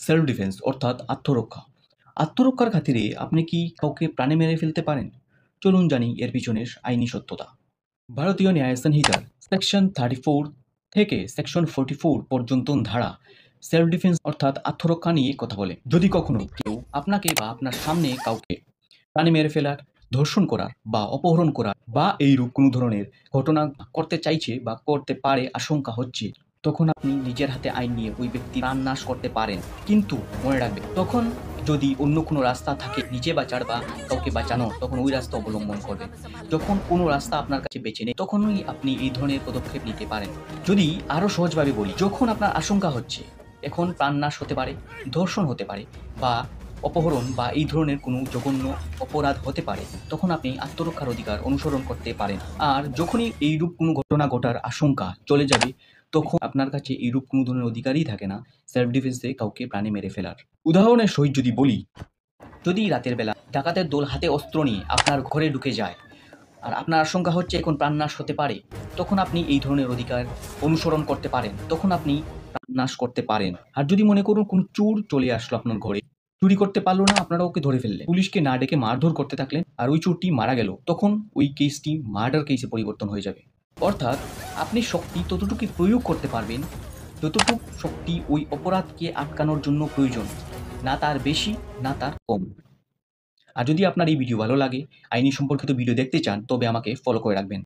Self defence অর্থাৎ আত্মরক্ষা। আত্মরক্ষার খাতিরে আপনি কি কাউকে প্রাণে মেরে ফেলতে পারেন? চলুন জানি এর পিছনের আইনি সত্যতা। ভারতীয় ন্যায় সংহিতার সেকশন 34 থেকে সেকশন 44 পর্যন্ত ধারা সেলফ ডিফেন্স অর্থাৎ আত্মরক্ষা নিয়ে কথা বলে। যদি কখনো কেউ আপনাকে বা আপনার সামনে কাউকে প্রাণে মেরে ফেলার, ধর্ষণ করার বা অপহরণ করার বা এইরূপ কোনো ধরনের ঘটনা করতে চাইছে বা করতে পারে আশঙ্কা হচ্ছে, তখন আপনি নিজের হাতে আইন নিয়ে ওই ব্যক্তির প্রাণ নাশ করতে পারেন। কিন্তু মনে রাখবেন, তখন যদি অন্য কোনো রাস্তা থাকে নিজে বাঁচার বা কাউকে বাঁচানোর, তখন ওই রাস্তা অবলম্বন করবেন। যখন কোনো রাস্তা আপনার কাছে বেঁচে নেই, তখনই আপনি এই ধরনের পদক্ষেপ নিতে পারেন। যদি আরও সহজভাবে বলি, যখন আপনার আশঙ্কা হচ্ছে এখন প্রাণনাশ হতে পারে, ধর্ষণ হতে পারে বা অপহরণ বা এই ধরনের কোনো জঘন্য অপরাধ হতে পারে, তখন আপনি আত্মরক্ষার অধিকার অনুসরণ করতে পারেন। আর যখনই এইরূপ কোনো ঘটনা ঘটার আশঙ্কা চলে যাবে, তখন আপনার কাছে এইরূপ কোনো ধরনের অধিকারই থাকে না সেলফ ডিফেন্সে কাউকে প্রাণে মেরে ফেলার। উদাহরণের সহিত যদি বলি, যদি রাতের বেলা ডাকাতের দল হাতে অস্ত্র নিয়ে আপনার ঘরে ঢুকে যায় আর আপনার আশঙ্কা হচ্ছে এখন প্রাণনাশ হতে পারে, তখন আপনি এই ধরনের অধিকার অনুসরণ করতে পারেন, তখন আপনি প্রাণনাশ করতে পারেন। আর যদি মনে করুন কোনো চোর চলে আসলো আপনার ঘরে, চুরি করতে পারলো না, আপনারা ওকে ধরে ফেললেন, পুলিশকে না ডেকে মারধর করতে থাকলেন আর ওই চোরটি মারা গেল, তখন ওই কেসটি মার্ডার কেসে পরিবর্তন হয়ে যাবে। অর্থাৎ আপনি শক্তি ততটুকুই প্রয়োগ করতে পারবেন যতটুকু শক্তি ওই অপরাধকে আটকানোর জন্য প্রয়োজন, না তার বেশি না তার কম। আর যদি আপনার এই ভিডিও ভালো লাগে, আইনি সম্পর্কিত ভিডিও দেখতে চান, তবে আমাকে ফলো করে রাখবেন।